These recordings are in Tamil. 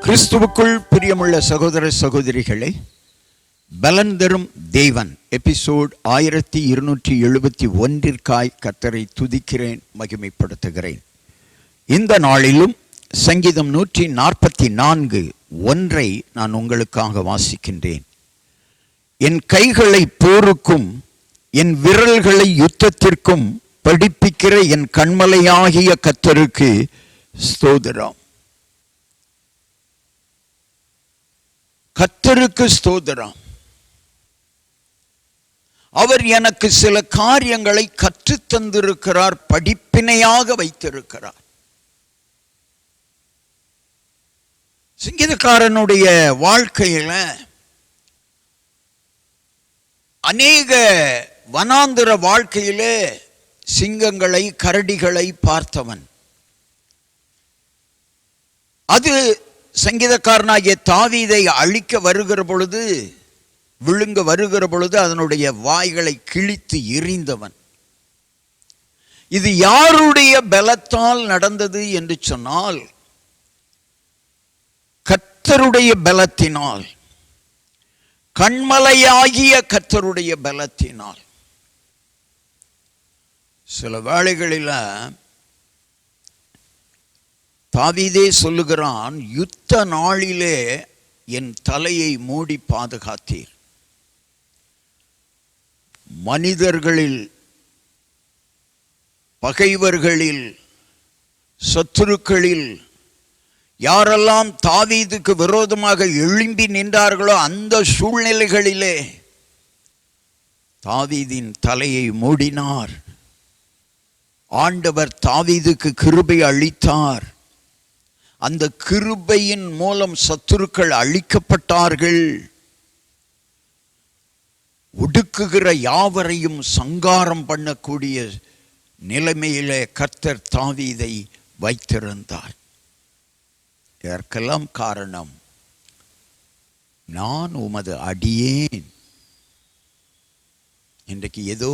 கிறிஸ்துவுக்குள் பிரியமுள்ள சகோதர சகோதரிகளே, பலன் தரும் தேவன் எபிசோட் 1271 கர்த்தரை துதிக்கிறேன், மகிமைப்படுத்துகிறேன். இந்த நாளிலும் சங்கீதம் 144:1 நான் உங்களுக்காக வாசிக்கின்றேன். என் கைகளை போருக்கும் என் விரல்களை யுத்தத்திற்கும் படிப்பிக்கிற என் கண்மலையாகிய கர்த்தருக்கு ஸ்தோத்திரம். கர்த்தருக்கு ஸ்தோத்திரம். அவர் எனக்கு சில காரியங்களை கற்றுத் தந்திருக்கிறார், படிப்பினையாக வைத்திருக்கிறார். சங்கீதக்காரனுடைய வாழ்க்கையில அநேக வனாந்திர வாழ்க்கையிலே சிங்கங்களை கரடிகளை பார்த்தவன். அது சங்கீதக்காரனாகிய தாவீதை அழிக்க வருகிற பொழுது, விழுங்க வருகிற பொழுது அதனுடைய வாய்களை கிழித்து எறிந்தவன். இது யாருடைய பலத்தால் நடந்தது என்று சொன்னால், கர்த்தருடைய பலத்தினால், கண்மலையாகிய கர்த்தருடைய பலத்தினால். சில வேளைகளில் தாவீதே சொல்லுகிறான், யுத்த நாளிலே என் தலையை மூடி பாதுகாத்தீர். மனிதர்களில், பகைவர்களில், சத்துருக்களில் யாரெல்லாம் தாவீதுக்கு விரோதமாக எழும்பி நின்றார்களோ அந்த சூழ்நிலைகளிலே தாவீதின் தலையை மூடினார். ஆண்டவர் தாவீதுக்கு கிருபை அளித்தார். அந்த கிருபையின் மூலம் சத்துருக்கள் அழிக்கப்பட்டார்கள். ஒடுக்குகிற யாவரையும் சங்காரம் பண்ணக்கூடிய நிலைமையிலே கர்த்தர் தாவீதை வைத்திருந்தார். இதற்கெல்லாம் காரணம், நான் உமது அடியேன். இன்றைக்கு ஏதோ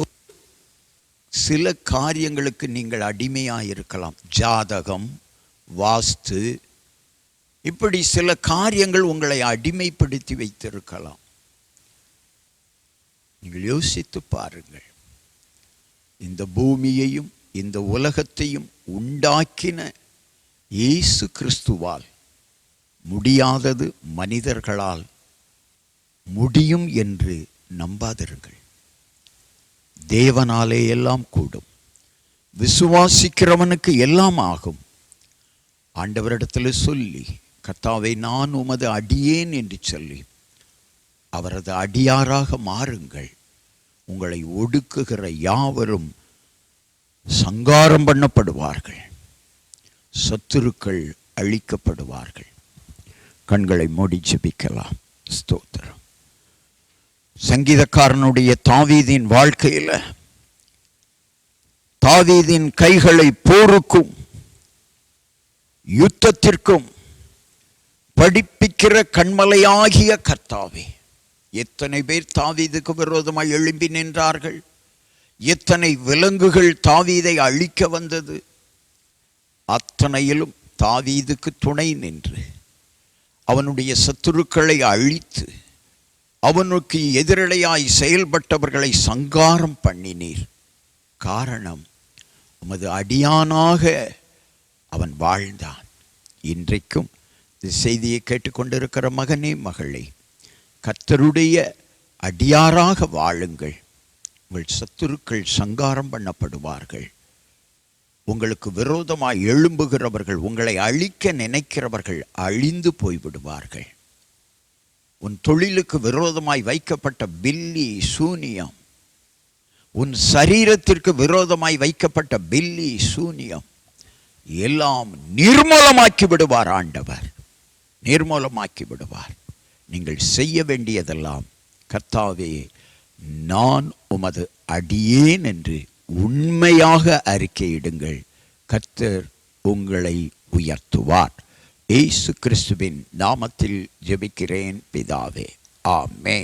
சில காரியங்களுக்கு நீங்கள் அடிமையாயிருக்கலாம். ஜாதகம், வாஸ்து, இப்படி சில காரியங்கள் உங்களை அடிமைப்படுத்தி வைத்திருக்கலாம். நீங்கள் யோசித்து பாருங்கள். இந்த பூமியையும் இந்த உலகத்தையும் உண்டாக்கின இயேசு கிறிஸ்துவால் முடியாதது மனிதர்களால் முடியும் என்று நம்பாதிருங்கள். தேவனாலே எல்லாம் கூடும். விசுவாசிக்கிறவனுக்கு எல்லாம் ஆகும். ஆண்டவரிடத்தில் சொல்லி, கர்த்தாவே நான் உமது அடியேன் என்று சொல்லி அவரது அடியாராக மாறுங்கள். உங்களை ஒடுக்குகிற யாவரும் சங்காரம் பண்ணப்படுவார்கள். சத்துருக்கள் அழிக்கப்படுவார்கள். கண்களை மூடி ஜெபிக்கலாம். ஸ்தோத்திரம். சங்கீதக்காரனுடைய தாவீதின் வாழ்க்கையில் தாவீதின் கைகளை போருக்கும் யுத்தத்திற்கும் படிப்பிக்கிற கண்மலையாகிய கர்த்தாவே. எத்தனை பேர் தாவீதுக்கு விரோதமாய் எழும்பி நின்றார்கள். எத்தனை விலங்குகள் தாவீதை அழிக்க வந்தது. அத்தனையிலும் தாவீதுக்கு துணை நின்று அவனுடைய சத்துருக்களை அழித்து அவனுக்கு எதிரடையாய் செயல்பட்டவர்களை சங்காரம் பண்ணினீர். காரணம், உமது அடியானாக அவன் வாழ்ந்தான். இன்றைக்கும் இந்த செய்தியை கேட்டுக்கொண்டிருக்கிற மகனே, மகளே, கர்த்தருடைய அடியாராக வாழுங்கள். உங்கள் சத்துருக்கள் சங்காரம் பண்ணப்படுவார்கள். உங்களுக்கு விரோதமாய் எழும்புகிறவர்கள், உங்களை அழிக்க நினைக்கிறவர்கள் அழிந்து போய்விடுவார்கள். உன் தொழிலுக்கு விரோதமாய் வைக்கப்பட்ட பில்லி சூனியம், உன் சரீரத்திற்கு விரோதமாய் வைக்கப்பட்ட பில்லி சூனியம் எல்லாம் நிர்மூலமாக்கி விடுவார். ஆண்டவர் நிர்மூலமாக்கி விடுவார். நீங்கள் செய்ய வேண்டியதெல்லாம், கர்த்தாவே நான் உமது அடியேன் என்று உண்மையாக அறிக்கையிடுங்கள். கர்த்தர் உங்களை உயர்த்துவார். இயேசு கிறிஸ்துவின் நாமத்தில் ஜெபிக்கிறேன் பிதாவே. ஆமென்.